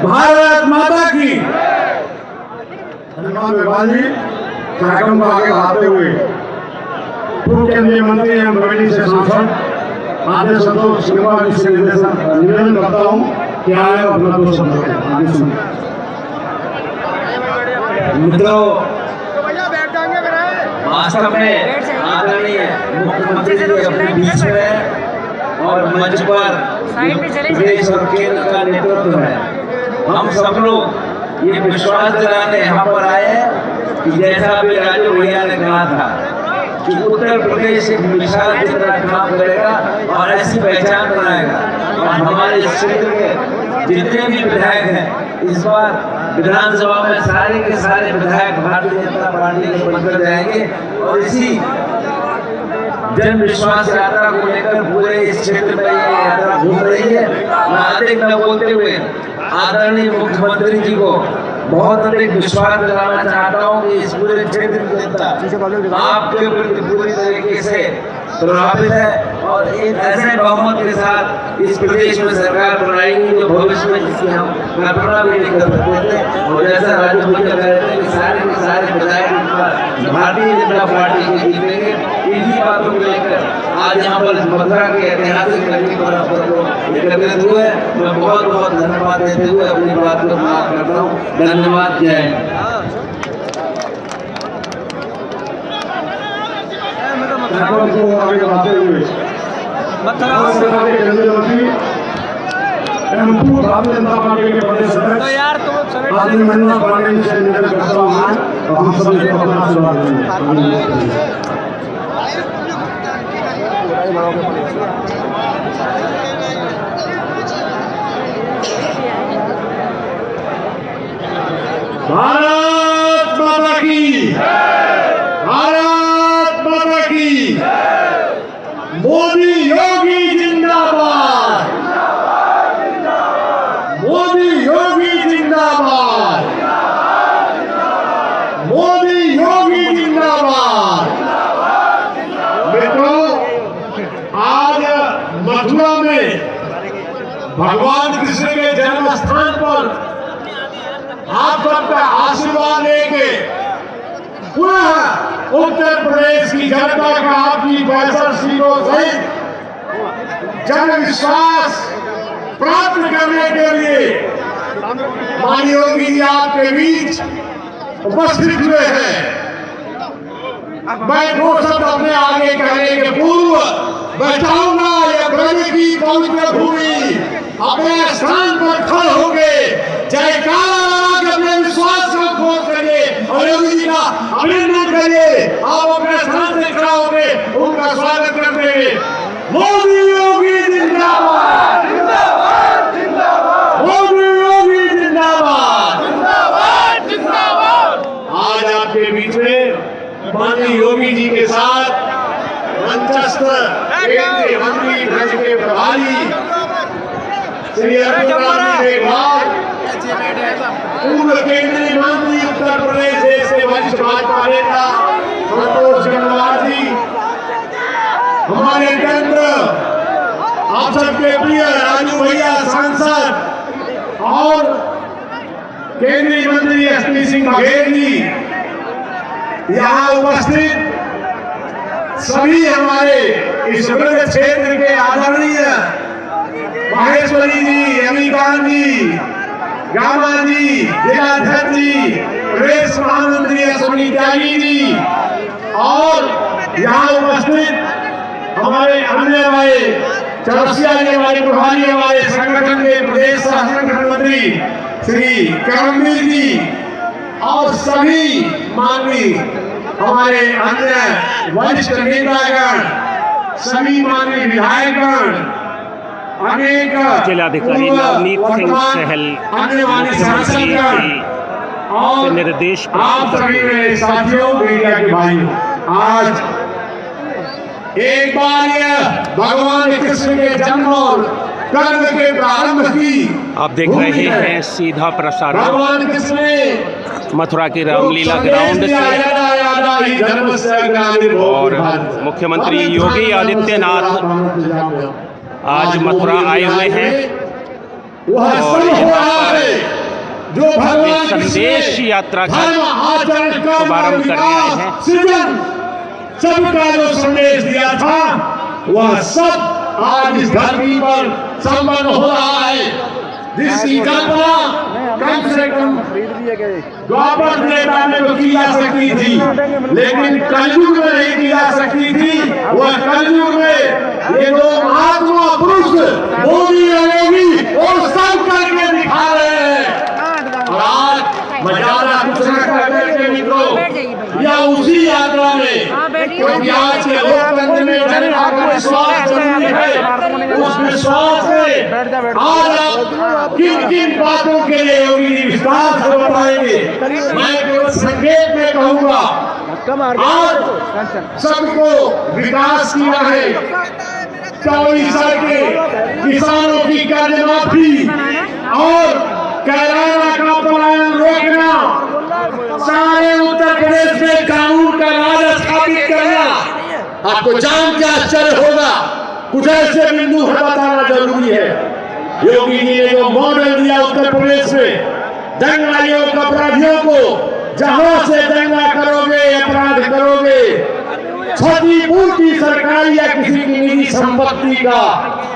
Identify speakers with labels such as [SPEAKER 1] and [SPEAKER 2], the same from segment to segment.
[SPEAKER 1] भारत माता की। धन्यवाद विभाग जी। कार्यक्रम को आगे बढ़ाते हुए पूर्व केंद्रीय मंत्री एवं बरेली से सांसद आदरणीय संतोष गंगवार जी से निवेदन करता हूँ कि आए अपना दो शब्द आगे सुनिए।
[SPEAKER 2] मित्रों, वास्तव में आदरणीय मुख्यमंत्री जी अपने बीच में और मंच पर प्रदेश और केंद्र का नेतृत्व है। हम सब लोग ये विश्वास दिलाने यहाँ पर आए कि जैसा अभी राजू भैया ने कहा था कि उत्तर प्रदेश एक मिसाल की तरह काम करेगा और ऐसी पहचान बनाएगा। और हमारे इस क्षेत्र के जितने भी विधायक हैं, इस बार विधानसभा में सारे के सारे विधायक भारतीय जनता पार्टी के बनकर जाएंगे और इसी जन विश्वास यात्रा को लेकर पूरे इस क्षेत्र में ये यात्रा घूम रही है। मैं अधिक न बोलते हुए आदरणीय मुख्यमंत्री जी को बहुत अधिक विश्वास दिलाना चाहता हूँ कि इस पूरे क्षेत्र की जनता आपके प्रति पूरी तरीके से प्रभावित है और एक ऐसे बहुमत के साथ इस प्रदेश में सरकार बनाएगी जो भविष्य में जिसकी हम कल्पना भी नहीं कर सकते थे। और जैसा राजू भैया कह रहे थे कि सारे के सारे विधायक भारतीय जनता पार्टी के जीतेंगे, इन्हीं बातों को लेकर आज यहाँ पर मथुरा के ऐतिहासिक नगरी पर एकत्रित हुए। मैं बहुत बहुत धन्यवाद देते हुए अपनी बात को समाप्त करता हूँ। धन्यवाद। जय हिंद।
[SPEAKER 1] को आगे बढ़ाते हुए केंद्रीय मंत्री एवं पूर्व भारतीय जनता पार्टी के प्रदेश अध्यक्ष आदरणीय महेंद्र पांडे जी से निवेदन करता हूँ और हम सभी को अपना आशीर्वाद देंगे। भारत माता की। भारत माता की। मोदी योगी जिंदाबाद। मोदी योगी जिंदाबाद। मोदी योगी जिंदाबाद। मित्रों, आज मथुरा में भगवान कृष्ण के जन्म स्थान पर आप सबका आशीर्वाद लेके पुनः उत्तर प्रदेश की जनता का आपकी 62 सीटों सहित जन विश्वास प्राप्त करने के लिए माननीय योगी जी आपके बीच उपस्थित हुए हैं। मैं दो शब्द अपने आगे कहने के पूर्व मैं चाहूंगा यह ब्रज की पवित्र भूमि अपने स्थान पर खड़े होंगे जयकार अपने विश्वास को खोज करिए और योगी जी का अभिनंदन करिए। आप अपने स्थान से खड़ा होकर उनका स्वागत करते हैं। मोदी योगी जिंदाबाद। जिंदाबाद। जिंदाबाद। मोदी योगी जिंदाबाद। जिंदाबाद। जिंदाबाद। आज आपके बीच में माननीय योगी जी के साथ मंचस्थ केंद्रीय मंत्री ब्रज के प्रभारी श्री अर्जुन राम मेघवाल, पूर्व केंद्रीय मंत्री उत्तर प्रदेश देश के वरिष्ठ भाजपा नेता संतोष गंगवार जी, हमारे केंद्र आप सबके प्रिय राजू भैया सांसद और केंद्रीय मंत्री एसपी सिंह बघेल जी, यहाँ उपस्थित सभी हमारे इस ब्रज क्षेत्र के आदरणीय माहेश्वरी जी, अमीकान जी, गामा जी, जिलाध्यक्ष जी, प्रदेश महामंत्री अश्विनी त्यागी जी और यहाँ उपस्थित हमारे अन्य हमारे चौरसिया जी, हमारे प्रभारी, हमारे संगठन के प्रदेश संगठन मंत्री श्री करमवीर जी और सभी माननीय हमारे अन्य वरिष्ठ नेतागण, सभी माननीय विधायकगण, अनेक
[SPEAKER 3] जिलाधिकारी नवनीत सिंह सहल
[SPEAKER 1] और
[SPEAKER 3] निर्देश
[SPEAKER 1] आप सभी मेरे साथियों, मीडिया के भाइयों, आज एक बार यह भगवान कृष्ण के जन्म और कर्म के प्रारंभ की
[SPEAKER 3] आप देख रहे हैं सीधा प्रसारण
[SPEAKER 1] भगवान कृष्ण ने
[SPEAKER 3] मथुरा की रामलीला ग्राउंड से और मुख्यमंत्री योगी आदित्यनाथ आज मथुरा आए हुए हैं और यहाँ पर
[SPEAKER 1] जो भगवान
[SPEAKER 3] संदेश यात्रा का
[SPEAKER 1] धर्म आचरण कर्म
[SPEAKER 3] शुभारंभ करने आए हैं।
[SPEAKER 1] सृजन सबका जो संदेश दिया था वह सब आज इस धरती पर संपन्न हो रहा है, जिसकी कल्पना कम से कम द्वापर त्रेता में तो की जा सकती थी, लेकिन कलयुग में नहीं की जा सकती थी। वह कलयुग में ये दो महात्मा पुरुष मोदी और योगी और सब करके दिखा रहे हैं। और आज मैं ज्यादा कुछ न करके मित्रों या उसी यात्रा में, क्योंकि आज के लोकतंत्र में जनता का विश्वास जरूरी है, उस विश्वास में आज आप किन किन बातों के लिए योगी जी विश्वास हो पाएंगे, मैं केवल संक्षेप में कहूंगा। आज सबको विकास किया है, 24 साल के किसानों की कर्ज माफी और कैराना का पलायन रोकना, सारे उत्तर प्रदेश में कानून का राज स्थापित करना। आपको जान के आश्चर्य होगा, कुछ ऐसे बिंदु बताना जरूरी है। योगी जी ने जो मॉडल दिया उत्तर प्रदेश में दंगाइयों अपराधियों को, जहां से दंगा करोगे अपराध करोगे, क्षतिपूर्ति सरकारी या किसी की निजी संपत्ति का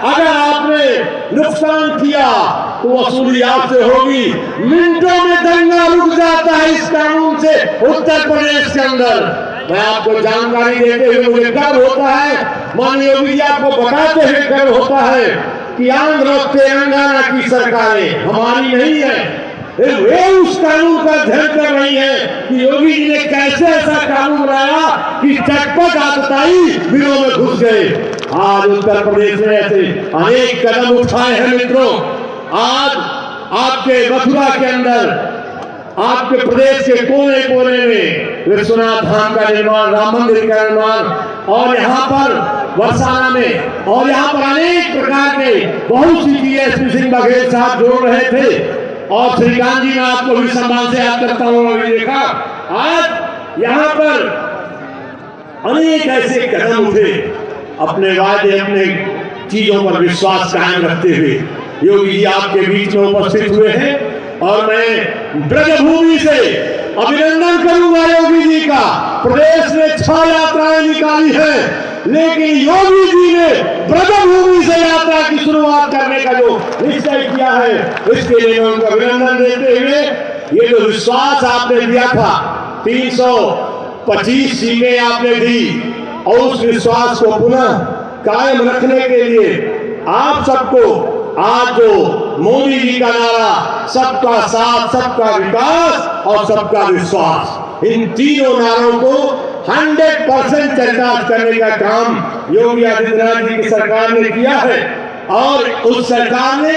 [SPEAKER 1] अगर आपने नुकसान किया तो वसूली आपसे होगी। मिनटों में दंगा रुक जाता है इस कानून से उत्तर प्रदेश के अंदर। मैं आपको जानकारी देते हुए मुझे गर्व होता है, माननीय योगी जी आपको बताते हुए गर्व होता है कि आंध्र और तेलंगाना की सरकारें हमारी नहीं है, वे उस कानून का अध्ययन कर रही है कि योगी जी ने कैसे ऐसा कानून लाया कि चटपट आतताई बिलों में घुस गए। आज उत्तर प्रदेश में ऐसे अनेक कदम उठाए हैं मित्रों। आज आपके मथुरा के अंदर, आपके प्रदेश के कोने कोने में विश्वनाथ धाम का निर्माण, राम मंदिर का निर्माण, और यहाँ पर वर्षाना में और यहाँ पर अनेक प्रकार के बहुत सी चीजें एसपी सिंह बघेल साहब जोड़ रहे थे। और श्रीकांत जी, मैं आपको भी सम्मान से याद करता हूँ, अभी देखा आज यहाँ पर अनेक ऐसे कदम उठे, अपने वादे अपने चीजों पर विश्वास कायम रखते हुए योगी जी आपके बीच में उपस्थित हुए हैं। और मैं ब्रजभूमि से अभिनंदन करूंगा योगी जी का। प्रदेश ने 6 यात्राएं निकाली हैं, लेकिन योगी जी ने ब्रजभूमि से यात्रा की शुरुआत करने का जो निश्चय किया है, इसके लिए मैं उनका अभिनंदन देते हुए, ये जो विश्वास आपने दिया था, 325 सीटें आपने दी, और उस विश्वास को पुनः कायम रखने के लिए आप सबको आज जो मोदी जी का नारा सबका साथ, सबका विकास और सबका विश्वास, इन तीनों नारों को 100% चरितार्थ करने का काम योगी आदित्यनाथ जी की सरकार ने किया है। और उस सरकार ने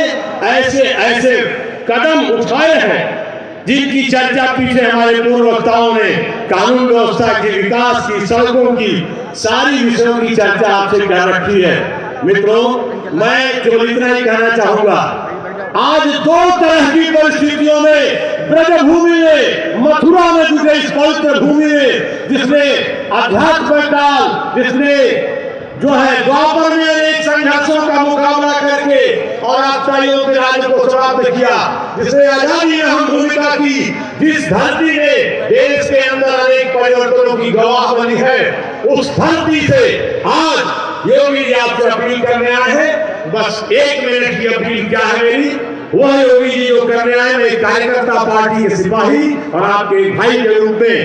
[SPEAKER 1] ऐसे ऐसे कदम उठाए हैं जिनकी चर्चा पीछे हमारे पूर्व वक्ताओं ने कानून व्यवस्था के विकास की, सड़कों की, सारी विषयों की चर्चा आपसे कर रखी है। मित्रों, मैं केवल इतना ही कहना चाहूंगा, आज 2 तरह की परिस्थितियों में ब्रजभूमि में, मथुरा में जुटे इस पवित्र भूमि में, जिसने अध्यात्म काल, जिसने जो है द्वापर में अनेक संघर्षों का मुकाबला करके और आख्याइयों के राज्य को समाप्त किया, जिसने आजादी में अहम भूमिका की, जिस धरती ने देश के अंदर अनेक परिवर्तनों की गवाह बनी है, उस धरती से आज योगी जी आपसे अपील करने आए हैं। बस 1 मिनट की अपील क्या है मेरी, वह योगी जी जो करने आए, मैं कार्यकर्ता पार्टी के सिपाही और आपके भाई के रूप में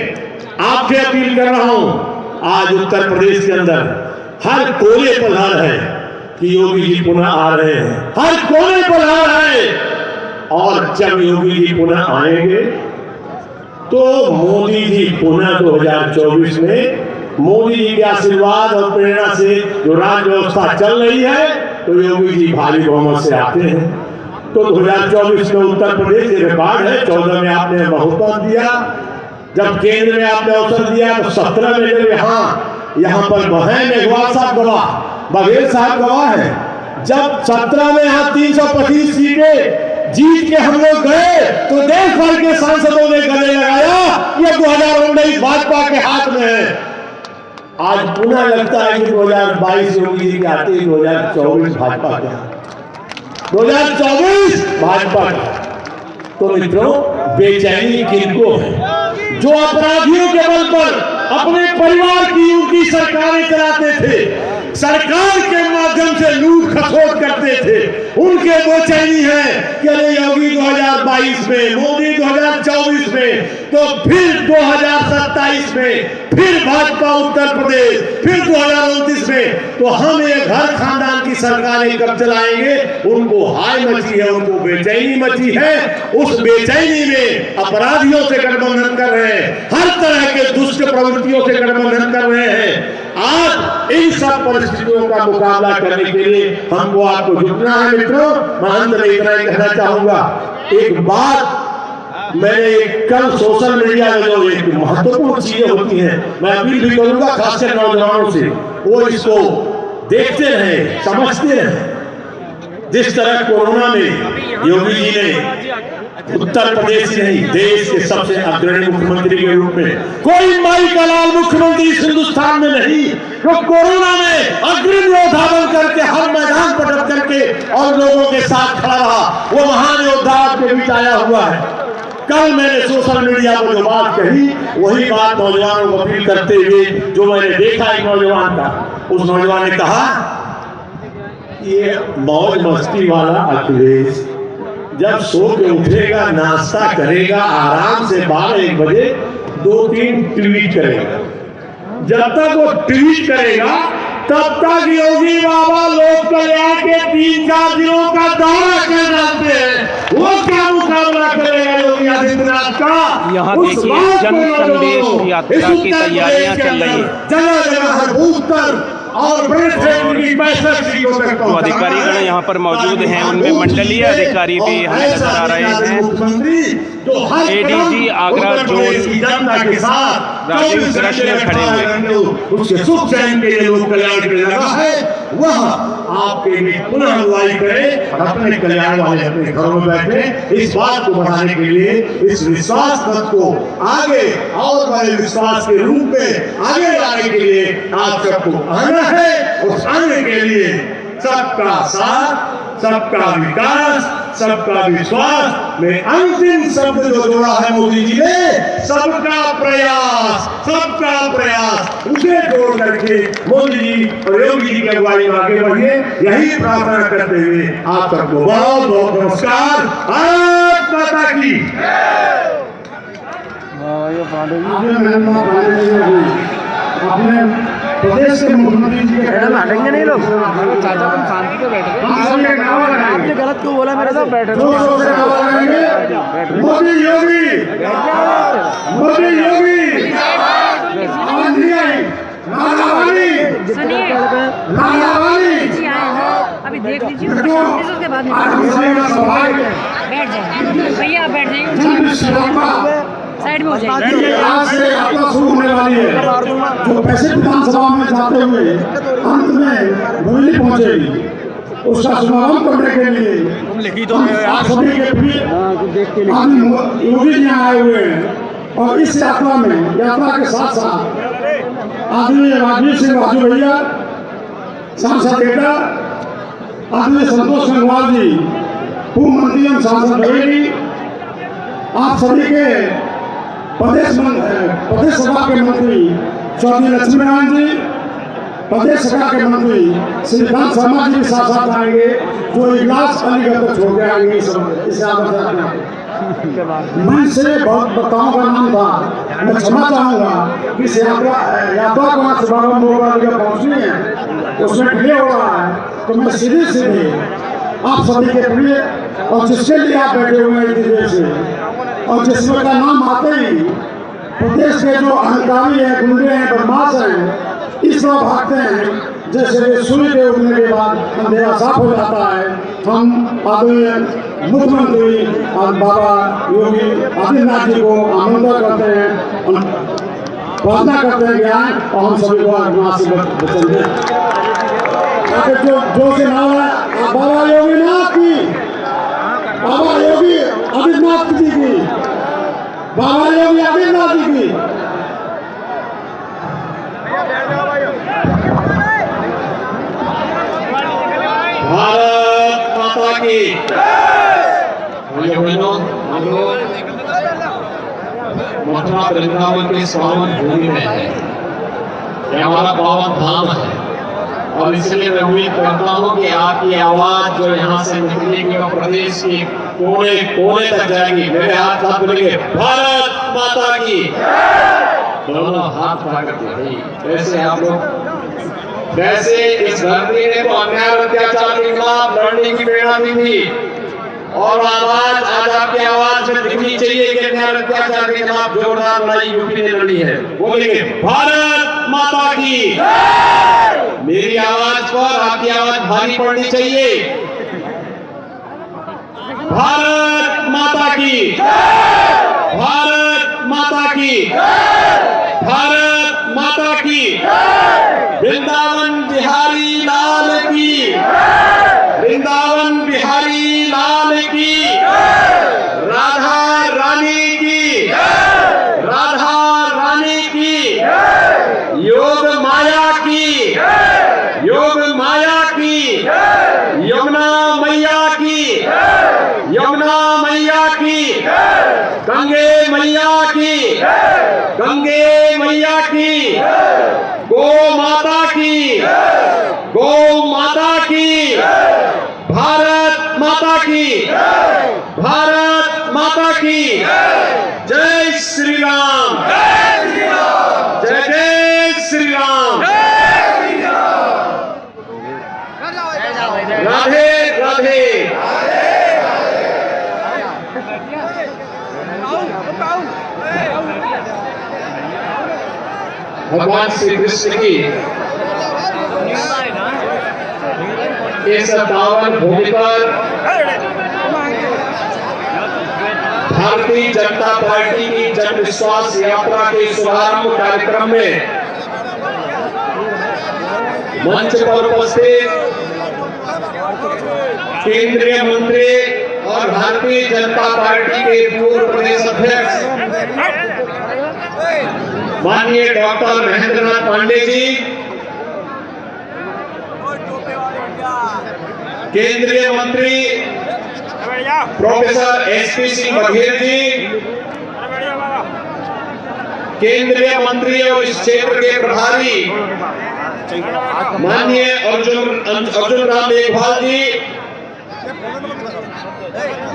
[SPEAKER 1] आपसे अपील कर रहा हूं। आज उत्तर प्रदेश के अंदर हर कोने पर हार है कि योगी जी पुनः आ रहे हैं, हर कोने पर हार है। और जब योगी जी पुनः आएंगे तो मोदी जी पुनः 2024 में मोदी जी के आशीर्वाद और प्रेरणा से जो राज्य व्यवस्था चल रही है, तो योगी जी भारी बहुमत से आते हैं। तो 2024 में उत्तर प्रदेश ये रिकॉर्ड है। 14 में आपने बहुमत दिया, जब केंद्र में आपने अवसर दिया, तो 17 में जब यहाँ पर मेघवाल साहब गवाह, बघेल साहब गवाह है, जब 17 में यहाँ 325 सीटें जीत के हम लोग गए, तो देश भर के सांसदों ने गले लगाया कि 2019 भाजपा के हाथ में है। आज पुनः लगता है कि 2022 योगी जी के आते ही 2024 भाजपा का, 2024 भाजपा का। तो मित्रों बेचैनी किनको है? जो अपराधियों के बल पर अपने परिवार की उनकी सरकारें चलाते थे, सरकार के माध्यम से लूट खसोट करते थे, उनके बेचैनी है कि अरे योगी 2022 में, मोदी 2024 में, तो फिर 2027 में, फिर भाजपा उत्तर प्रदेश, फिर 2029 में, तो हम ये घर खानदान की सरकारें कब चलाएंगे? उनको हाय मची है, उनको बेचैनी मची है। उस बेचैनी में अपराधियों से गठबंधन कर रहे हैं, हर तरह के दुष्ट प्रवृत्तियों से गठबंधन कर रहे हैं। आज इन सब परिस्थितियों का मुकाबला करने के लिए हमको आपको जुटना है मित्रों। मैं अंत में इतना ही कहना चाहूंगा, एक बात मैंने कल सोशल मीडिया में जो एक महत्वपूर्ण चीजें होती हैं, मैं अपील भी करूंगा खासकर नौजवानों से, वो इसको देखते रहे, समझते रहे। जिस तरह कोरोना में योगी जी ने उत्तर प्रदेश ही नहीं, देश के सबसे अग्रणी मुख्यमंत्री के रूप में, कोई माई का लाल मुख्यमंत्री इस हिंदुस्तान में नहीं जो कोरोना में अग्रिम योद्धा बन करके हर मैदान पर डट करके और लोगों के साथ खड़ा रहा। वो महान योद्धा आपके बीच आया हुआ है। कल मैंने सोशल मीडिया पर जो बात कही, वही बात नौजवानों को अपील करते हुए जो मैंने देखा एक नौजवान का, उस नौजवान ने कहा ये मौज मस्ती वाला अखिलेश जब सो के उठेगा, नाश्ता करेगा, आराम से 12-1 बजे 2-3 ट्वीट करेगा। जब तक वो ट्वीट करेगा तब तक योगी बाबा लोक कल्याण के 3-4 दिनों का दौरा कर जाते हैं। वो क्या मुकाबला करेगा योगी आदित्यनाथ का?
[SPEAKER 3] यहाँ देखिए जन संदेश यात्रा की तैयारियां चल रही है।
[SPEAKER 1] जगह जगह हर बूथ पर और बड़े की 65 सीटों तक
[SPEAKER 3] जो अधिकारीगण यहाँ पर मौजूद हैं, उनमें मंडलीय अधिकारी भी हमें नजर आ रहे हैं। एडीजी आगरा जोन
[SPEAKER 1] जनता के साथ
[SPEAKER 3] राजीव कृष्ण खड़े हुए,
[SPEAKER 1] उसके सुख चैन के लिए लोक कल्याण की जगह है, वह आपके लिए पुनः अगुवाई करे और अपने कल्याण वाले अपने घरों में बैठे। इस बात को बढ़ाने के लिए, इस विश्वास पथ को आगे और बड़े विश्वास के रूप में आगे लाने के लिए आप सबको आना है। उस आने के लिए सबका साथ, सबका विकास, सबका विश्वास में अंतिम शब्द जो जोड़ा है मोदी जी ने, सबका प्रयास, सबका प्रयास, उसे जोड़ करके मोदी जी और योगी जी की अगुवाई में आगे बढ़िए, यही प्रार्थना करते हुए आप सबको बहुत बहुत नमस्कार। भारत माता की। अपने प्रदेश के मुख्यमंत्री जी के
[SPEAKER 4] हटेंगे नहीं लोग। चाचा तुम शांति से बैठे, आपने गलत क्यों बोला मेरे साथ? बैठे
[SPEAKER 1] मोदी योगी, मोदी योगी,
[SPEAKER 5] अभी देख लीजिए उसके बाद बैठ जाए भैया, बैठ जाइए, साइड में हो जाइए।
[SPEAKER 1] आज से यात्रा शुरू होने वाली है, जो पैसे विधानसभा में जाते हुए अंत में बरेली पहुंचेगी, उसका शुभारंभ करने के लिए आप सभी के योगी जी आए हुए हैं। और इस यात्रा में, यात्रा के साथ साथ आदरणीय राजीव सिंह राजू भैया, सांसद बेटा, आदरणीय संतोष गंगवार जी, पूर्व मंत्री एवं सांसद बरेली, आप सभी के प्रदेश सभा के मंत्री चौधरी लक्ष्मी नारायण जी, प्रदेश सभा के मंत्री श्रीकांत शर्मा जी भी साथ साथ आएंगे, जो इजलास अलीगढ़ को छोड़ के आएंगे। मन से बहुत वक्ताओं का नाम था, मैं क्षमा चाहूंगा कि इस यात्रा को वहाँ शुभारंभ होगा, अलीगढ़ पहुँचनी है, उसमें डिले हो रहा है, तो मैं सीधे आप सभी के प्रिय और जिसके लिए आप बैठे हुए हैं दिल्ली से, और जिसमें का नाम आते ही प्रदेश के जो अहंकारी हैं, गुंडे हैं, बदमाश हैं, इस तरह भागते हैं जैसे सूर्य के उगने के बाद अंधेरा साफ हो जाता है। हम आदरणीय मुख्यमंत्री और बाबा योगी आदित्यनाथ जी को आमंत्रण करते हैं, प्रार्थना करते हैं ज्ञान, और हम सभी को आत्मा से बचन दें। जो से नाम है बाबा योगीनाथ की, बाबा योगी आदित्यनाथ जी की, बाबा योगी आदित्यनाथ जी की। भारत माता की। हम लोग मथुरा वृंदावन के पावन भूमि में है। यह हमारा पावन धाम है और इसलिए मैं उम्मीद करता हूँ कि आपकी आवाज जो यहाँ से निकलेगी और प्रदेश के कोने कोने तक जाएगी। मेरे हाथ साथ बोलेंगे भारत माता की, दोनों हाथ उठा करके भाई ऐसे आप लोग। वैसे इस धरती ने तो अन्याय और अत्याचार के खिलाफ लड़ने की प्रेरणा दी थी और आवाज आज आपकी आवाज में दिखनी चाहिए कि अन्याय और अत्याचार के खिलाफ जोरदार लड़ाई यूपी ने लड़ी है। बोलेंगे भारत माता की। मेरी आवाज पर आपकी आवाज भारी पड़नी चाहिए। भारत माता की, भारत माता की, भारत माता की, वृंदावन बिहारी लाल की, वृंदावन बिहारी लाल की, राधा रानी की, राधा रानी की, योग माया की, योग माया की, यमुना मैया की, यमुना मैया की, गंगे मैया की, गंगे मैया की, गो माता की, गो माता की, भारत माता की, भारत माता की। जय श्री राम, जय जय श्री राम, राधे राधे। भगवान श्री कृष्ण की इस पावन भूमि पर भारतीय जनता पार्टी की जन विश्वास यात्रा के शुभारंभ कार्यक्रम में मंच पर उपस्थित केंद्रीय मंत्री और भारतीय जनता पार्टी के पूर्व प्रदेश अध्यक्ष माननीय डॉक्टर महेंद्रनाथ पांडे जी, केंद्रीय मंत्री प्रोफेसर एसपी सिंह बघेल जी, केंद्रीय मंत्री और इस क्षेत्र के प्रभारी माननीय अर्जुन राम मेघवाल जी,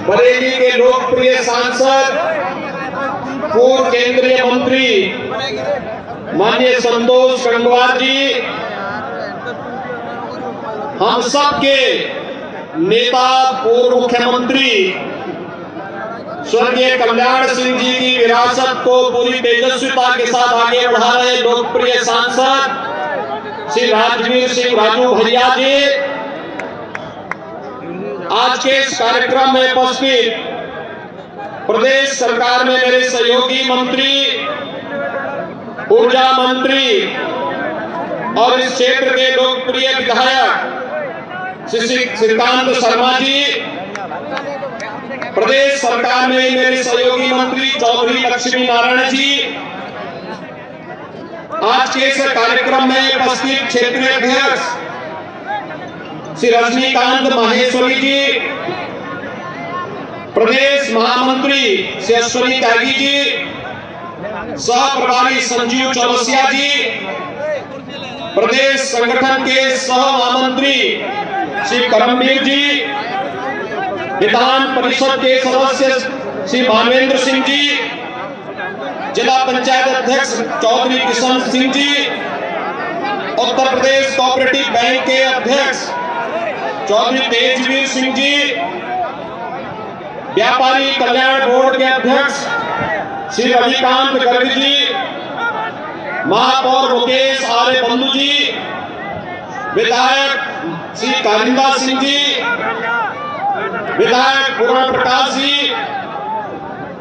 [SPEAKER 1] बरेली के लोकप्रिय सांसद पूर्व केंद्रीय मंत्री माननीय संतोष गंगवार जी, हम सब के नेता पूर्व मुख्यमंत्री स्वर्गीय कल्याण सिंह जी की विरासत को पूरी तेजस्विता के साथ आगे बढ़ा रहे लोकप्रिय सांसद श्री राजवीर सिंह राजू भैया जी, आज के इस कार्यक्रम में उपस्थित प्रदेश सरकार में मेरे सहयोगी मंत्री, ऊर्जा मंत्री और इस क्षेत्र के लोकप्रिय विधायक श्री श्रीकांत शर्मा जी, प्रदेश सरकार में मेरे सहयोगी मंत्री चौधरी लक्ष्मी नारायण जी, आज के इस कार्यक्रम में उपस्थित क्षेत्रीय अध्यक्ष श्री रजनीकांत माहेश्वरी जी, प्रदेश महामंत्री श्री अश्विनी त्यागी जी, सह प्रभारी संजीव चौरसिया जी, प्रदेश संगठन के सह महामंत्री श्री करमवीर जी, विधान परिषद के सदस्य श्री भावेंद्र सिंह जी, जिला पंचायत अध्यक्ष चौधरी किशन सिंह जी, उत्तर प्रदेश कोऑपरेटिव बैंक के अध्यक्ष चौधरी तेजवीर सिंह जी, व्यापारी कल्याण बोर्ड के अध्यक्ष श्री रविकांत गर्ग जी, महापौर मुकेश आर्य बंधु जी, विधायक श्री कालिंदा सिंह जी, विधायक पूर्ण प्रकाश जी,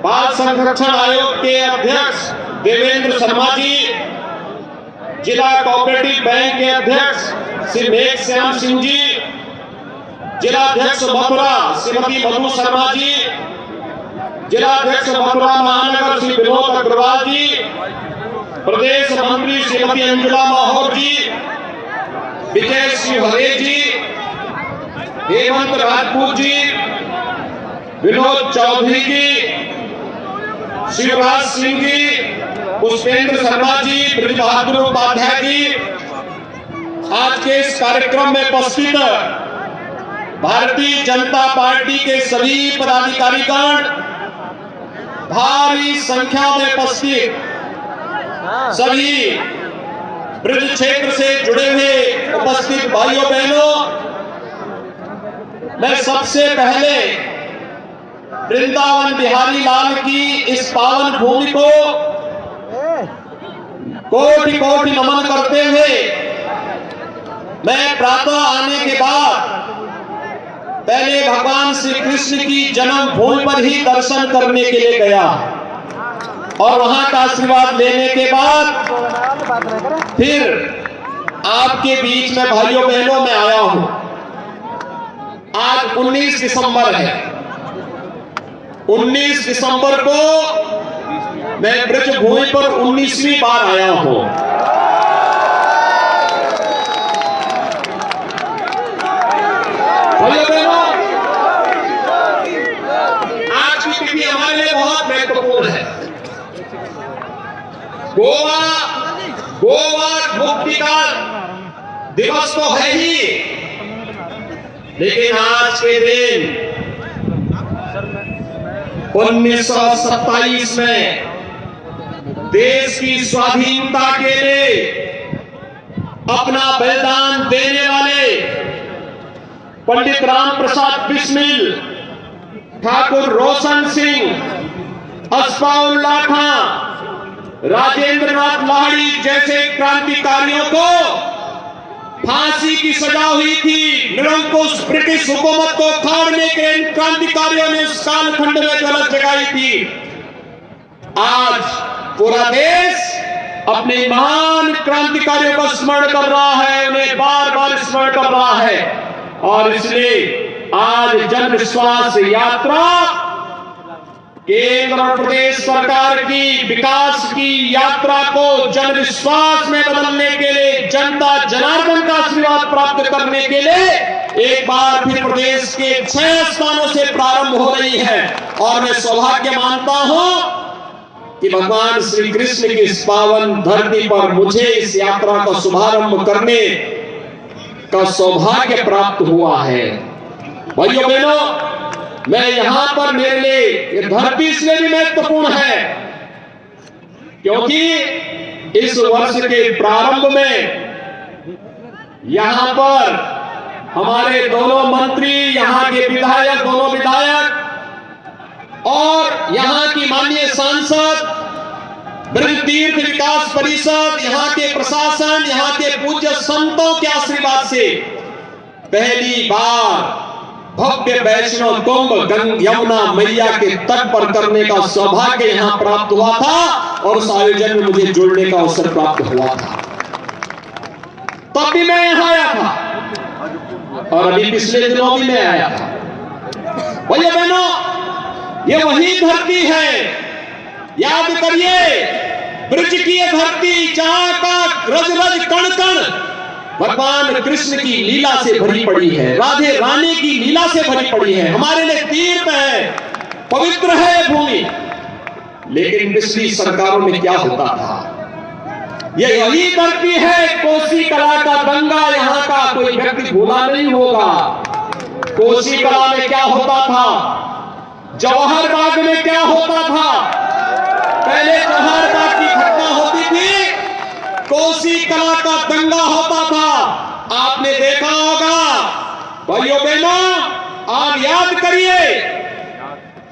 [SPEAKER 1] बाल संरक्षण आयोग के अध्यक्ष देवेंद्र शर्मा जी, जिला कोऑपरेटिव बैंक के अध्यक्ष श्री मेघ श्याम सिंह जी, जिला अध्यक्ष मथुरा श्रीमती मधु शर्मा जी, जिला अध्यक्ष मथुरा महानगर श्री विनोद अग्रवाल जी, प्रदेश मंत्री श्रीमती अंजुला माहौर जी, विजय सिंह हरे जी, हेमंत राजपूत जी, विनोद चौधरी जी, शिवराज सिंह जी, पुष्पेंद्र शर्मा जी, ब्रज बहादुर उपाध्याय जी, आज के इस कार्यक्रम में उपस्थित भारतीय जनता पार्टी के सभी पदाधिकारीगण, भारी संख्या में उपस्थित सभी ब्रज क्षेत्र से जुड़े हुए उपस्थित भाइयों बहनों, मैं सबसे पहले वृंदावन बिहारी लाल की इस पावन भूमि को कोटि कोटि नमन करते हुए मैं प्रातः आने के बाद पहले भगवान श्री कृष्ण की जन्म भूमि पर ही दर्शन करने के लिए गया और वहां का आशीर्वाद लेने के बाद फिर आपके बीच में भाइयों बहनों में आया हूं। आज 19 दिसंबर है। 19 दिसंबर को मैं ब्रज भूमि पर 19वीं बार आया हूं। भाइयों बहनों, आज की तिथि हमारे लिए बहुत महत्वपूर्ण है। गोवा मुक्ति का दिवस तो है ही, लेकिन आज के दिन 1927 में देश की स्वाधीनता के लिए अपना बलिदान देने वाले पंडित राम प्रसाद बिस्मिल, ठाकुर रोशन सिंह, अस्फाउल्लाह खां, राजेंद्र नाथ लाहिड़ी जैसे क्रांतिकारियों को फांसी की सजा हुई थी। निरंकुश ब्रिटिश हुकूमत को खाड़ने के इन क्रांतिकारियों ने उस कालखंड में झलक जगाई थी। आज पूरा देश अपने महान क्रांतिकारियों को स्मरण कर रहा है, उन्हें बार बार स्मरण कर रहा है और इसलिए आज जन विश्वास यात्रा केंद्र और प्रदेश सरकार की विकास की यात्रा को जन विश्वास में बदलने के लिए, जनता जनार्दन का आशीर्वाद प्राप्त करने के लिए एक बार फिर प्रदेश के 6 स्थानों से प्रारंभ हो रही है। और मैं सौभाग्य मानता हूं कि भगवान श्री कृष्ण की इस पावन धरती पर मुझे इस यात्रा का शुभारंभ करने का सौभाग्य प्राप्त हुआ है। भाइयों बहनों, मैं यहां पर मेरे लिए ये धरती इसलिए भी महत्वपूर्ण है क्योंकि इस वर्ष के प्रारंभ में यहां पर हमारे दोनों मंत्री, यहां के विधायक, दोनों विधायक और यहां की माननीय सांसद, ब्रज तीर्थ विकास परिषद, यहां के प्रशासन, यहां के पूज्य संतों के आशीर्वाद से पहली बार भव्य वैष्णव कुंभ यमुना मैया के तट पर करने का सौभाग्य यहां प्राप्त हुआ था और उस आयोजन में मुझे जुड़ने का अवसर प्राप्त हुआ था। तब भी मैं यहां आया था और अभी पिछले दिनों भी मैं आया था। भैया बहनों, ये वही धरती है, याद करिए, ब्रज की ये धरती जहां का रज रज कण कण भगवान कृष्ण की लीला से भरी पड़ी है, राधे रानी की लीला से भरी पड़ी है। हमारे लिए तीर्थ है, पवित्र है भूमि। लेकिन पिछली सरकारों में क्या होता था? ये यही धरती है, कोसी कला का गंगा यहाँ का कोई व्यक्ति भूला नहीं होगा। कोसी कला में क्या होता था, जवाहर बाग में क्या होता था। पहले जवाहर बाग की घटना होती थी, कोसी कला का दंगा होता था। आपने देखा होगा भाइयों बहनों, आप याद करिए,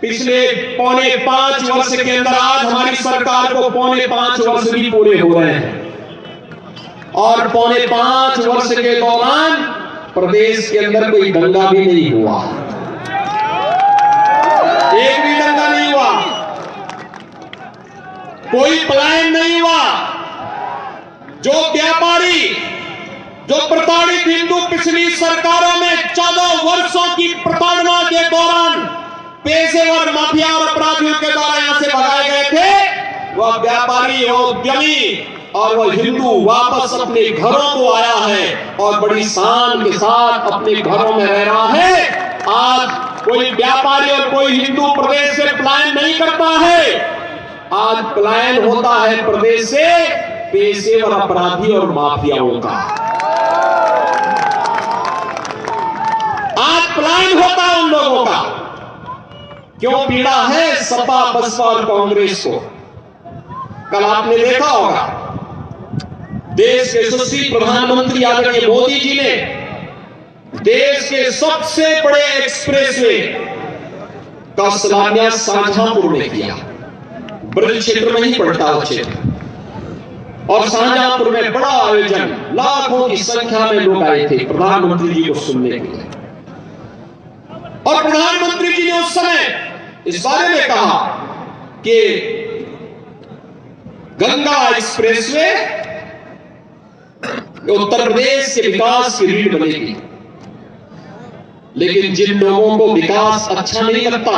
[SPEAKER 1] पिछले 4.5 वर्ष के अंदर आज हमारी सरकार को 4.5 वर्ष भी पूरे हो रहे हैं और 4.5 वर्ष के दौरान प्रदेश के अंदर कोई दंगा भी नहीं हुआ, एक भी दंगा नहीं हुआ, कोई पलायन नहीं हुआ। जो व्यापारी, जो प्रताड़ित हिंदू पिछली सरकारों में 14 वर्षों की प्रताड़ना के दौरान पेशेवर माफिया और अपराधियों के द्वारा यहां से भगाए गए थे, वह व्यापारी और उद्यमी और वह हिंदू वापस अपने घरों को आया है और बड़ी शान के साथ अपने घरों में रह रहा है। आज कोई व्यापारी और कोई हिंदू प्रदेश से पलायन नहीं करता है। आज पलायन होता है प्रदेश से पेशेवर अपराधी और माफियाओं का। आज पलायन होता है उन लोगों का। क्यों पीड़ा है सपा बसपा और कांग्रेस को? कल आपने देखा होगा देश के यशस्वी प्रधानमंत्री आदरणीय मोदी जी ने देश के सबसे बड़े एक्सप्रेसवे का शिलान्यास शाहजहांपुर में किया। ब्रज क्षेत्र में ही पड़ता है क्षेत्र, और शाहजहांपुर में बड़ा आयोजन, लाखों की संख्या में लोग आए थे प्रधानमंत्री जी को सुनने के लिए। और प्रधानमंत्री जी ने उस समय इस बारे में कहा कि गंगा एक्सप्रेसवे उत्तर प्रदेश के विकास की रीढ़ बनेगी। लेकिन जिन लोगों को विकास अच्छा नहीं लगता,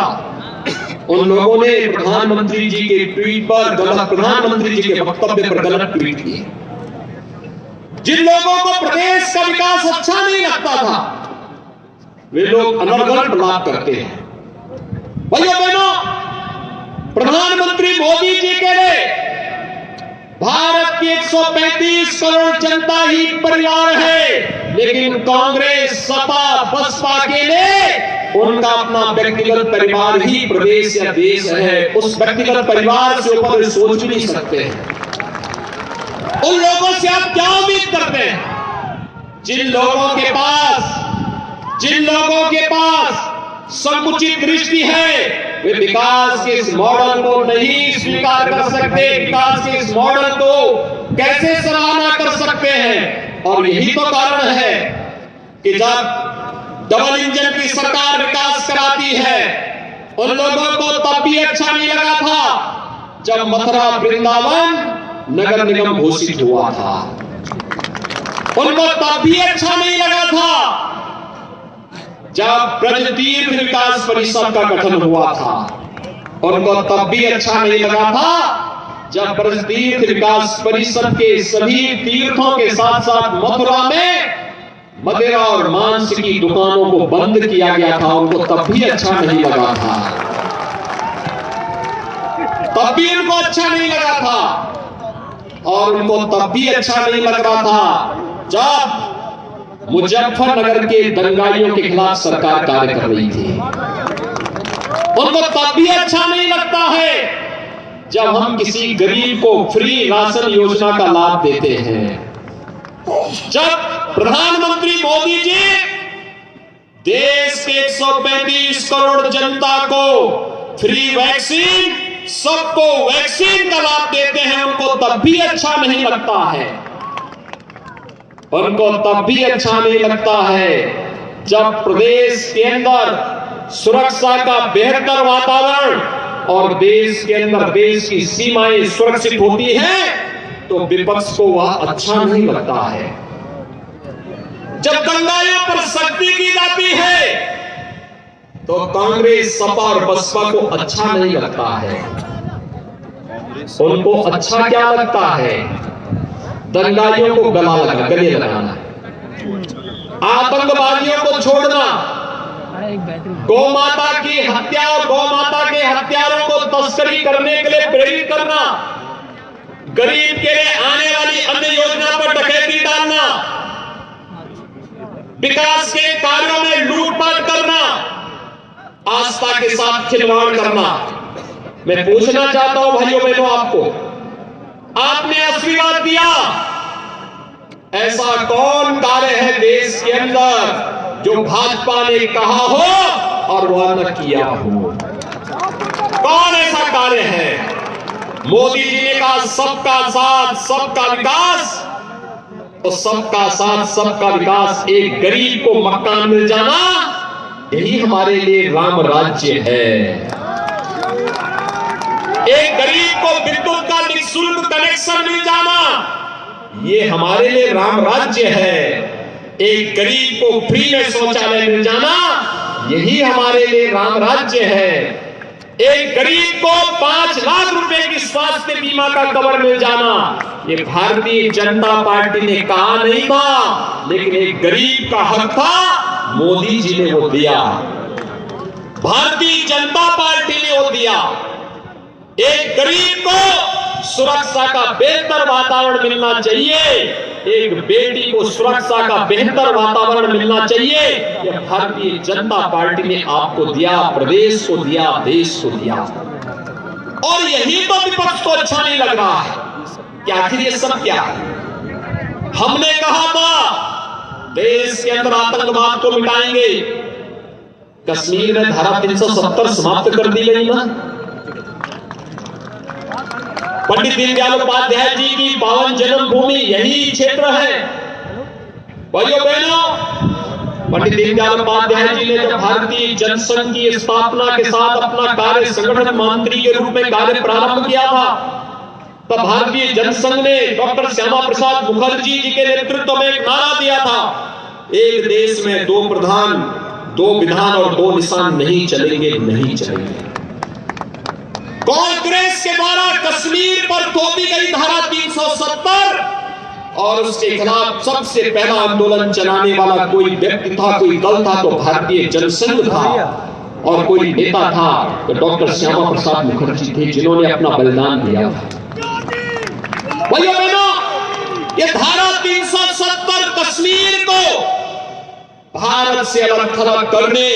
[SPEAKER 1] उन लोगों ने प्रधानमंत्री जी के ट्वीट पर गलत, प्रधानमंत्री जी के वक्तव्य पर गलत ट्वीट किए। जिन लोगों को प्रदेश का विकास अच्छा नहीं लगता था, वे लोग अनर्गल प्रलाप करते हैं। भाइयों बहनों, प्रधानमंत्री मोदी जी के लिए भारत की 135 करोड़ जनता ही परिवार है, लेकिन कांग्रेस सपा बसपा के लिए उनका अपना व्यक्तिगत परिवार ही प्रदेश या देश है। उस व्यक्तिगत परिवार से ऊपर सोच भी नहीं सकते हैं। उन लोगों से आप क्या उम्मीद करते हैं? जिन लोगों के पास संकुचित दृष्टि है, वे विकास के इस मॉडल को नहीं स्वीकार कर सकते। विकास के इस मॉडल को कैसे सराहना कर सकते हैं? और यही तो कारण है कि जब डबल इंजन की सरकार विकास कराती है, उन लोगों को तब भी अच्छा नहीं लगा था जब मथुरा वृंदावन नगर निगम घोषित हुआ था। उनको तब भी अच्छा नहीं लगा था जब ब्रज तीर्थ विकास परिषद का गठन हुआ था। उनको तब भी अच्छा नहीं लगा था जब ब्रज तीर्थ विकास परिषद के सभी तीर्थों के साथ साथ मथुरा में मदिरा और मांस की दुकानों को बंद किया गया था। उनको तब भी अच्छा नहीं लगा था, तब भी उनको अच्छा नहीं लगा था। और उनको तब भी अच्छा नहीं लग रहा था जब मुजफ्फरनगर के दंगाइयों के खिलाफ सरकार कार्य कर रही थी। उनको तब भी अच्छा नहीं लगता है जब हम किसी गरीब को फ्री राशन योजना का लाभ देते हैं। जब प्रधानमंत्री मोदी जी देश के 135 करोड़ जनता को फ्री वैक्सीन, सबको वैक्सीन का लाभ देते हैं, उनको तब भी अच्छा नहीं लगता है। उनको तब भी अच्छा नहीं लगता है जब प्रदेश के अंदर सुरक्षा का बेहतर वातावरण और देश के अंदर देश की सीमाएं सुरक्षित होती हैं, तो विपक्ष को वह अच्छा नहीं लगता है। जब दंगाइयों पर सख्ती की जाती है, तो कांग्रेस सपा और बसपा को अच्छा नहीं लगता है। उनको अच्छा क्या लगता है? दंगाइयों को गले लगाना, आतंकवादियों को छोड़ना, गौ माता की हत्या और गौ माता के हत्यारों को तस्करी करने के लिए प्रेरित करना, गरीब के लिए आने वाली अन्य योजना पर डकैती डालना, विकास के कार्यों में लूटपाट करना, आस्था के साथ खिलवाड़ करना। मैं पूछना चाहता हूं भाइयों बहनों, आपने आशीर्वाद दिया, ऐसा कौन कार्य है देश के अंदर जो भाजपा ने कहा हो और वह न किया हो? कौन ऐसा कार्य है? मोदी जी ने कहा सबका साथ सबका विकास, तो सबका साथ सबका विकास, एक गरीब को मकान मिल जाना, यही हमारे लिए राम राज्य है। एक गरीब को विद्युत का निःशुल्क कनेक्शन मिल जाना, ये हमारे लिए राम राज्य है। एक गरीब को फ्री में शौचालय मिल जाना, यही हमारे लिए राम राज्य है। एक गरीब को 5 लाख रुपए की स्वास्थ्य बीमा का कवर मिल जाना, ये भारतीय जनता पार्टी ने कहा नहीं था, लेकिन एक गरीब का हक था, मोदी जी ने वो दिया, भारतीय जनता पार्टी ने वो दिया। एक गरीब को सुरक्षा का बेहतर वातावरण मिलना चाहिए, एक बेटी को सुरक्षा का बेहतर वातावरण मिलना चाहिए। यह भारतीय जनता पार्टी ने आपको दिया, प्रदेश को दिया, देश को दिया। और यही तो विपक्ष को अच्छा नहीं लग रहा है कि आखिर ये सब क्या है। हमने कहा था देश के अंदर आतंकवाद को मिटाएंगे, कश्मीर में धारा 370 समाप्त कर दी गई ना। पंडित दीनदयाल उपाध्याय जी की पावन जन्मभूमि यही क्षेत्र है। भाइयों बहनों, पंडित दीनदयाल उपाध्याय जी ने जब भारतीय जनसंघ की स्थापना के साथ अपना कार्य संगठन मंत्री के रूप में कार्य प्रारंभ किया था, तब भारतीय जनसंघ ने डॉक्टर श्यामा प्रसाद मुखर्जी जी के नेतृत्व में एक नारा दिया था, एक देश में दो प्रधान, दो विधान और दो निशान नहीं चलेंगे, नहीं चलेंगे। कांग्रेस के द्वारा कश्मीर पर थोपी गई धारा 370 और उसके खिलाफ सबसे पहला आंदोलन चलाने वाला कोई व्यक्ति था, कोई दल था तो भारतीय जनसंघ था, और कोई नेता था तो डॉक्टर श्यामा प्रसाद मुखर्जी थे, जिन्होंने अपना बलिदान दिया था। भाइयों बहनों, ये धारा 370 कश्मीर को भारत से अलग थलग करने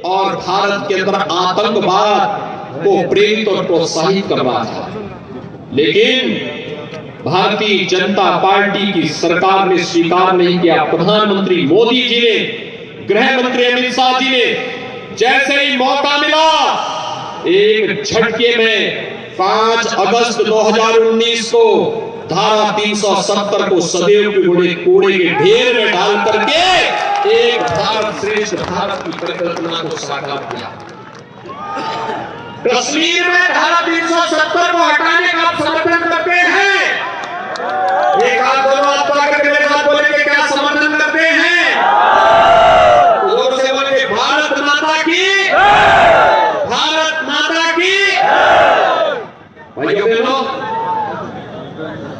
[SPEAKER 1] और भारत के अंदर आतंकवाद को प्रेरित और प्रोत्साहित कर रहा था, लेकिन भारतीय जनता पार्टी की सरकार ने स्वीकार नहीं किया। प्रधानमंत्री मोदी जी ने, गृह मंत्री अमित शाह जी ने जैसे ही मौका मिला, एक झटके में 5 अगस्त 2019 को धारा 370 को सदैव के कूड़े के ढेर में डाल करके एक भारत श्रेष्ठ भारत की परिकल्पना को साकार किया। कश्मीर में धारा 370 को हटाने का आप समर्थन करते हैं? एक हाथ दोनों हाथ पकड़ करके मेरे साथ बोलेंगे, क्या समर्थन करते हैं? जोर से बोलेंगे, भारत माता की, भारत माता की। भाइयों बहनों,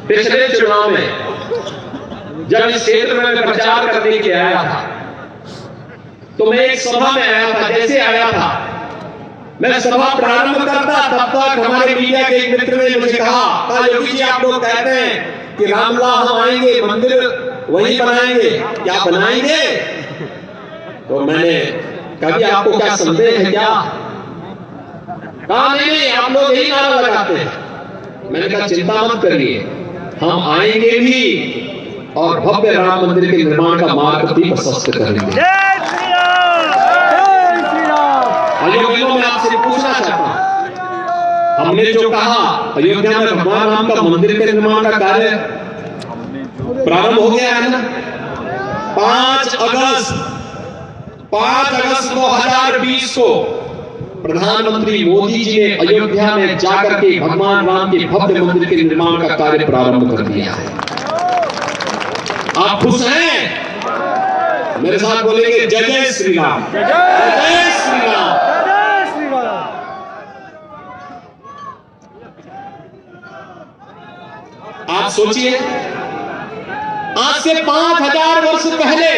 [SPEAKER 1] पिछले चुनाव में जब इस क्षेत्र में प्रचार करने के आया था, तो मैं एक सभा में आया था। जैसे आया था, मैं सभा प्रारंभ करता, तब तक हमारे मीडिया के एक मित्र ने मुझे कहा, योगी जी आप लोग कहते हैं कि रामलला हम आएंगे, मंदिर वही बनाएंगे, क्या बनाएंगे? तो मैंने कहा कि आपको क्या संदेह है क्या? कहा नहीं, आप लोग यही नारा लगाते हैं। मैंने कहा चिंता मत करिए, हम आएंगे भी और भव्य राम मंदिर के निर्माण का मार्ग भी प्रशस्त करेंगे। अयोध्या में आपसे पूछना चाहता हूं, हमने जो कहा अयोध्या में भगवान राम का मंदिर के निर्माण का कार्य प्रारंभ हो गया है ना। 5 अगस्त 2020 को प्रधानमंत्री मोदी जी ने अयोध्या में जाकर के भगवान राम के भव्य मंदिर के निर्माण का कार्य प्रारंभ कर दिया है। आप खुश हैं? मेरे साथ बोलेंगे जय जय श्री राम, जय श्री राम। आप सोचिए, आज से 5000 वर्ष पहले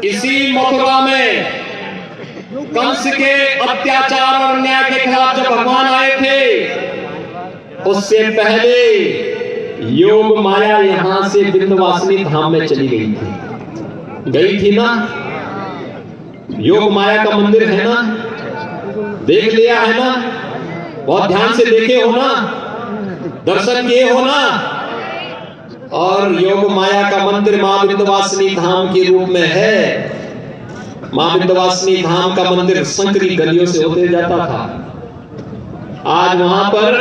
[SPEAKER 1] इसी मथुरा में कंस के अत्याचार और अन्याय के खिलाफ जब भगवान आए थे, उससे पहले योग माया यहां से विंध्यवासिनी धाम में चली गई थी ना। योग माया का मंदिर है ना, देख लिया है ना, बहुत ध्यान से देखे हो ना, दर्शन किए हो ना। और योग माया का मंदिर मां विंध्यवासिनी धाम के रूप में है। मां विंध्यवासिनी धाम का मंदिर संकरी गलियों से होते जाता था, आज वहां पर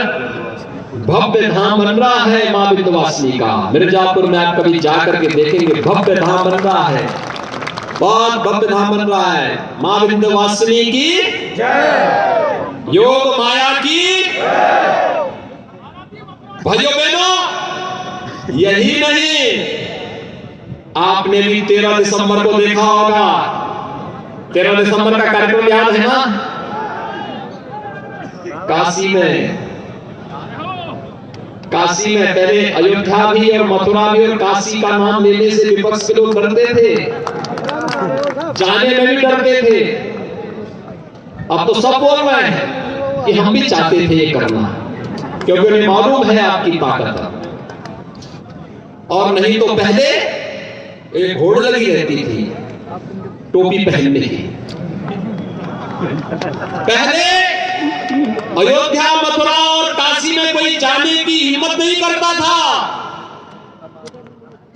[SPEAKER 1] भव्य धाम बन रहा है मां विंध्यवासिनी का। मिर्जापुर में आप कभी जाकर के देखेंगे, भव्य धाम बन रहा है, बहुत भव्य धाम बन रहा है। मां विंध्यवासिनी की जय, योग माया की जय। भाइयों बहनों, यही नहीं, आपने भी 13 दिसंबर को देखा होगा। 13 दिसंबर का कार्यक्रम याद है ना? काशी में पहले अयोध्या भी और मथुरा भी और काशी का नाम लेने से विपक्ष के लोग डरते थे, जाने में भी डरते थे। अब तो सब बोल रहे हैं कि हम भी चाहते थे ये करना, क्योंकि उन्हें मालूम है आपकी ताकत। और नहीं तो पहले एक घोड़ लगी रहती थी टोपी पहनने की। पहले अयोध्या, मथुरा और काशी में कोई जाने की हिम्मत नहीं करता था।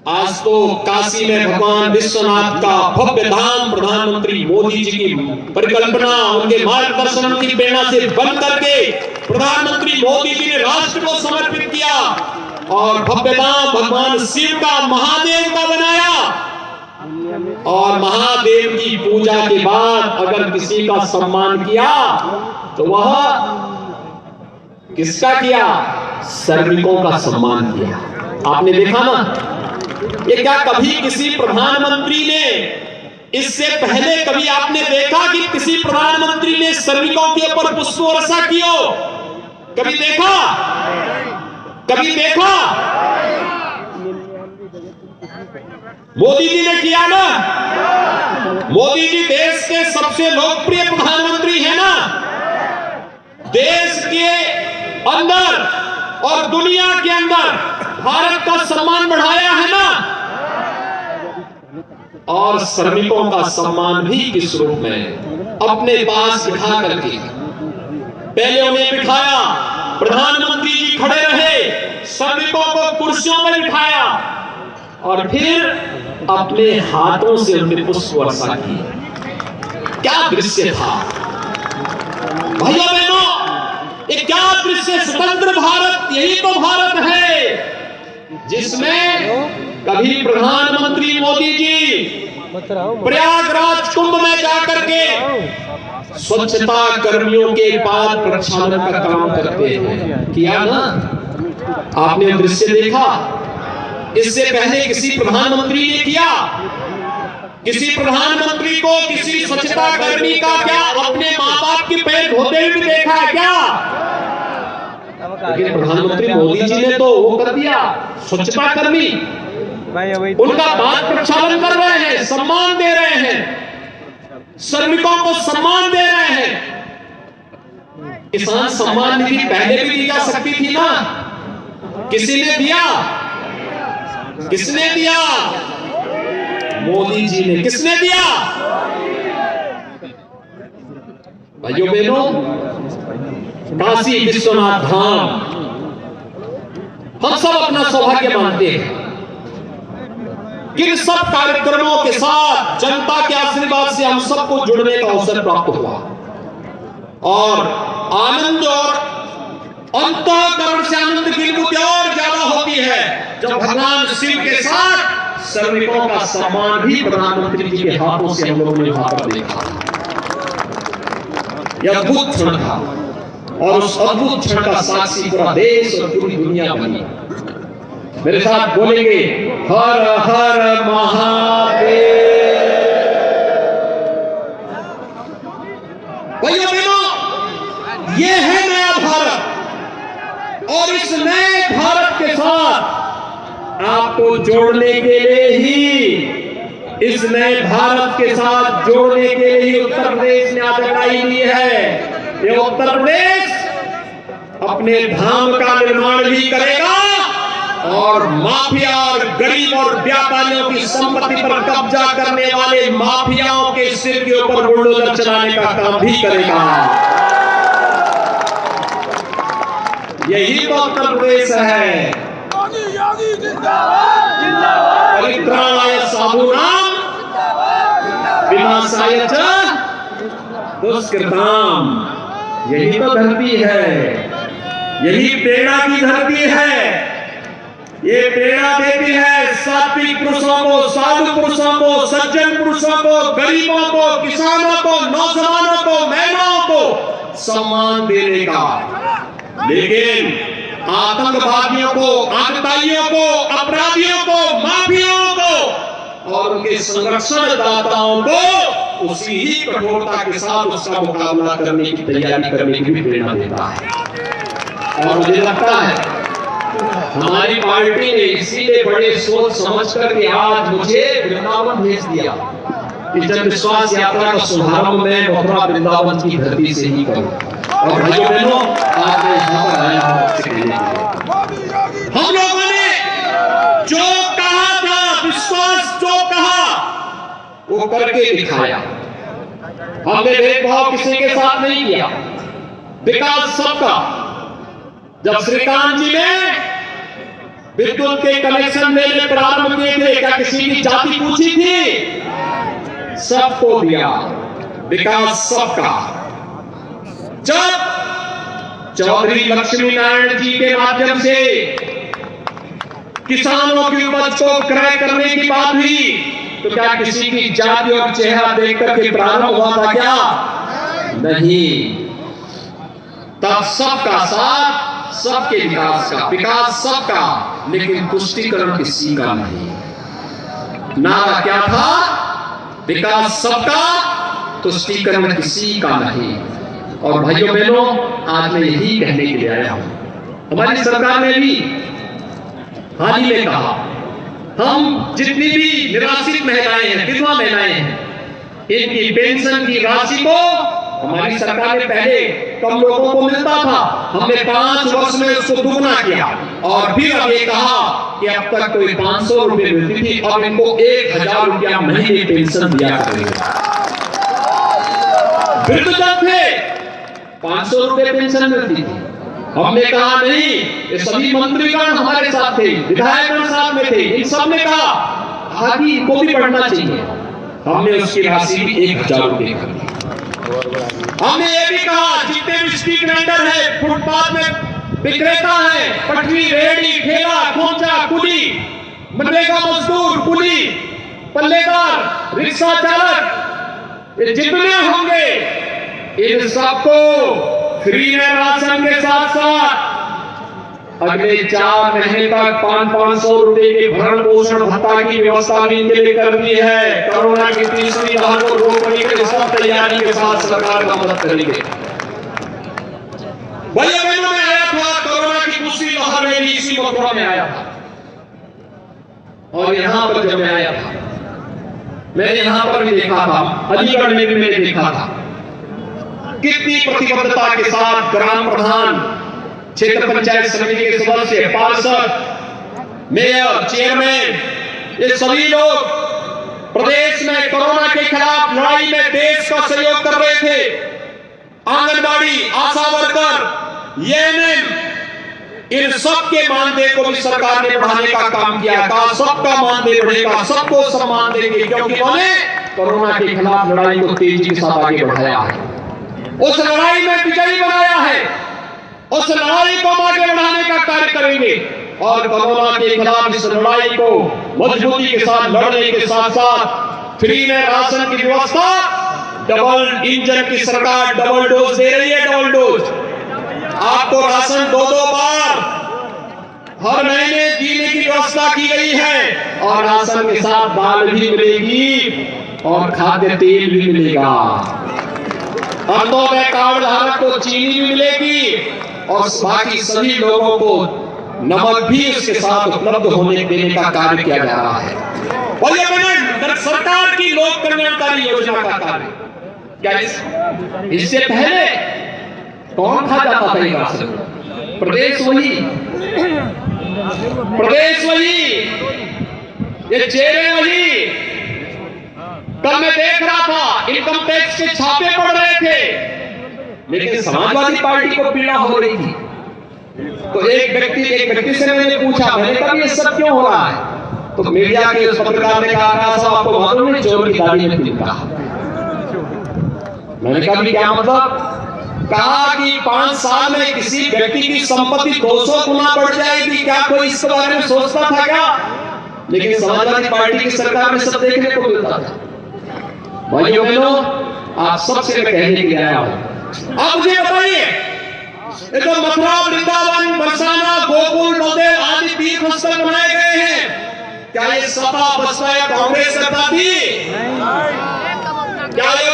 [SPEAKER 1] आज तो काशी में भगवान विश्वनाथ का भव्य धाम प्रधानमंत्री मोदी जी की परिकल्पना, उनके मार्गदर्शन की प्रेरणा से बन करके प्रधानमंत्री मोदी जी ने राष्ट्र को समर्पित किया और भव्य धाम भगवान शिव का, महादेव का बनाया। और महादेव की पूजा के बाद अगर किसी का सम्मान किया तो वह किसका किया? श्रमिकों का सम्मान किया। आपने देखा ना, ये क्या कभी किसी प्रधानमंत्री ने, इससे पहले कभी आपने देखा कि किसी प्रधानमंत्री ने श्रमिकों के ऊपर पुष्प वर्षा की हो? कभी देखा? कभी देखा? मोदी जी ने किया ना। मोदी जी देश के सबसे लोकप्रिय प्रधानमंत्री है ना। देश के अंदर और दुनिया के अंदर भारत का सम्मान बढ़ाया है ना। और श्रमिकों का सम्मान भी किस रूप में? अपने पास बिठा करके। पहले उन्हें बिठाया, प्रधानमंत्री जी खड़े रहे, श्रमिकों को कुर्सियों में बिठाया और फिर अपने हाथों से उन्हें पुष्प वर्षा की। क्या दृश्य था भाइयों बहनों, ये क्या दृश्य! स्वतंत्र भारत, यही तो भारत है जिसमें कभी प्रधानमंत्री मोदी जी प्रयागराज कुंभ में जाकर के स्वच्छता कर्मियों के बाद प्रक्षालन का काम करते हैं। किया ना? आपने दृश्य देखा? इससे पहले किसी प्रधानमंत्री ने किया? किसी प्रधानमंत्री को किसी स्वच्छता कर्मी का क्या अपने माँ बाप के पैर धोते हुए भी देखा है क्या? लेकिन प्रधानमंत्री मोदी जी ने तो वो कर दिया। स्वच्छता कर्मी उनका बात प्रक्षालन कर रहे हैं, सम्मान दे रहे हैं, श्रमिकों को सम्मान दे रहे हैं। किसान सम्मान निधि पहले भी दी जा सकती थी ना। किसी ने दिया? किसने दिया? मोदी जी ने। किसने दिया? भाइयों बहनों, काशी विश्वनाथ धाम हम सब अपना सौभाग्य मानते हैं कि इन सब कार्यक्रमों के साथ जनता के आशीर्वाद से हम सबको जुड़ने का अवसर प्राप्त हुआ और आनंद और अंतःकरण से आनंद की अनुभूति और ज्यादा होती है जब भगवान शिव के साथ श्रमिकों का सम्मान भी प्रधानमंत्री जी के हाथों से हम लोगों ने वहां पर देखा। यह अद्भुत क्षण था और उस अद्भुत क्षण का साक्षी पूरा देश और पूरी दुनिया बनी। मेरे साथ बोलेंगे हर हर महादेव। भाइयों बहनों, ये है नया भारत और इस नए भारत के साथ आपको जोड़ने के लिए ही, इस नए भारत के साथ जोड़ने के लिए उत्तर प्रदेश ने आजादी ली है। ये उत्तर प्रदेश अपने धाम का निर्माण भी करेगा और माफिया और गरीब और व्यापारियों की संपत्ति पर कब्जा करने वाले माफियाओं के सिर के ऊपर बुलडोजर चलाने का काम भी करेगा। यही तो उत्तर प्रदेश है। परित्राणाय साधूनां विनाशाय च दुष्कृताम्। यही तो धरती है, यही प्रेरणा की धरती है। ये प्रेरणा देती है सात्विक पुरुषों को, साधु पुरुषों को, सज्जन पुरुषों को, गरीबों को, किसानों को, नौजवानों को, महिलाओं को सम्मान देने का। लेकिन आतंकवादियों को, आतताइयों को, अपराधियों को, माफियाओं को और उनके संरक्षणदाताओं को उसी ही कठोरता के साथ उसका मुकाबला करने की तैयारी करने की भी प्रेरणा देता है। और मुझे लगता है हमारी पार्टी ने इसीलिए बड़े सोच समझ कर के आज मुझे वृंदावन भेज दिया कि जन विश्वास यात्रा का शुभारंभ मैं मथुरा वृंदावन की धरती से ही करूं। और भाइयों बहनों, आज मैं यहाँ पर आया हूँ आपसे कहने के लिए, हम लोगों ने जो कहा था, विश्वास जो कहा वो करके दिखाया। हमने भेदभाव किसी के साथ नहीं किया, विकास सबका। जब श्रीकांत जी ने विद्युत के कनेक्शन देने प्रारंभ किए थे, क्या किसी की जाति पूछी थी? सबको दिया, विकास सबका। जब चौधरी लक्ष्मी नारायण जी के माध्यम से किसानों की उपज को क्रय करने की बात हुई, तो क्या किसी की जाति और चेहरा देखकर के प्रारंभ हुआ था क्या? नहीं। तब सबका साथ, सबके विकास सबका, लेकिन तुष्टीकरण किसी का नहीं। नारा क्या था? विकास सबका, तुष्टीकरण किसी का नहीं। और भाइयों बहनों, आज मैं यही कहने के लिए आया हूं। हमारी सरकार ने भी हाल ही में कहा, हम जितनी भी निराश्रित महिलाएं हैं, विधवा महिलाएं हैं, इनकी पेंशन की राशि को हमारी सरकार ने पहले कम लोगों को मिलता था, हमने 5 वर्ष में उसको दुगना किया। और फिर अब ये कहा कि अब तक कोई 500 रुपए मिलती थी, अब इनको 1000 रुपया महीने पेंशन दिया करेगा। वृद्धजन थे, 500 रुपए पेंशन मिलती थी। हमने कहा नहीं, ये सभी मंत्रीगण हमारे साथ थे, विधायकगण साथ में थे, इन सब ने कहा हाथी को भी बढ़ना चाहिए। हमने उसकी राशि भी 1000 रुपए कर दी। हमने ये भी कहा, जितने भी स्ट्रीट वेंडर है, फुटपाथ में विक्रेता है, पटरी, रेहड़ी, ठेला, खोंचा, कुली, मनरेगा मजदूर, कुली, पल्लेदार, रिक्शा चालक, ये जितने होंगे, इन सबको फ्री में राशन के साथ साथ अगले 4 महीने तक 500 रुपए के भरण पोषण भत्ता की व्यवस्था भी इनके लिए कर दी है। कोरोना की तीसरी लहर को रोकने के सब तैयारी के साथ सरकार का मदद करेंगे। भैया बहनों में आया था, कोरोना की दूसरी लहर में भी इसी मथुरा में आया था। और यहाँ पर जब मैं आया था, मैंने यहाँ पर भी देखा था, अलीगढ़ में भी मैंने देखा था, कितनी प्रतिबद्धता के साथ ग्राम प्रधान, क्षेत्र पंचायत समिति के सदस्य, पार्षद, मेयर, चेयरमैन, ये सभी लोग प्रदेश में कोरोना के खिलाफ लड़ाई में देश का सहयोग कर रहे थे। आंगनबाड़ी, आशा वर्कर, एएनएम, इन सबके मानदेय को भी सरकार ने बढ़ाने का काम किया। कहा सबका मानदेय बढ़ेगा, सबको सम्मान देंगे, क्योंकि उन्होंने कोरोना के खिलाफ लड़ाई को तेजी के साथ आगे बढ़ाया है, उस लड़ाई में विजयी बनाया है, उस लड़ाई को आगे बढ़ाने का कार्य करेंगे। और कोरोना के खिलाफ इस लड़ाई को मजबूती के साथ लड़ने के साथ साथ फ्री में राशन की व्यवस्था, डबल इंजन की सरकार डबल डोज दे रही है। डबल डोज आपको राशन 2-2 बार हर महीने देने की व्यवस्था की गई है। और राशन के साथ दाल भी मिलेगी और खाद्य तेल भी मिलेगा। अंतों में कार्ड धारक को चीनी भी मिलेगी और बाकी सभी लोगों को नमक भी उसके साथ उपलब्ध होने देने का कार्य किया जा रहा है। और ये सरकार की लोक कल्याणकारी योजना का कार्य क्या इससे पहले कौन खा जाता था ये राशन? प्रदेश वही, ये चेहरे वही। कल मैं देख रहा था, इनकम टैक्स के छापे पड़ रहे थे, लेकिन समाजवादी पार्टी को पीड़ा हो रही थी। तो एक व्यक्ति से मैंने पूछा, मैंने कहा ये सब क्यों हो रहा है? तो मीडिया के उस पत्रकार ने कहा, साहब आपको मालूम है चोर की दाढ़ी में तिल कहा। मैंने कहा क्या मतलब? कहा कि 5 साल में किसी व्यक्ति की संपत्ति 200 गुना बढ़ जाएगी, क्या कोई इस बारे में सोचता था क्या? लेकिन समाजवादी पार्टी की सरकार में सब देखने को मिलता था। भाइयों बहनों, आप सबसे मैं कहने के लिए आया हूं, आप मुझे बताइए, तो मथुरा, वृंदावन, बरसाना, गोकुल, बलदेव आदि तीर्थ स्थल बनाए गए हैं, क्या ये सपा, बसपा या कांग्रेस सरकार थी? क्या ये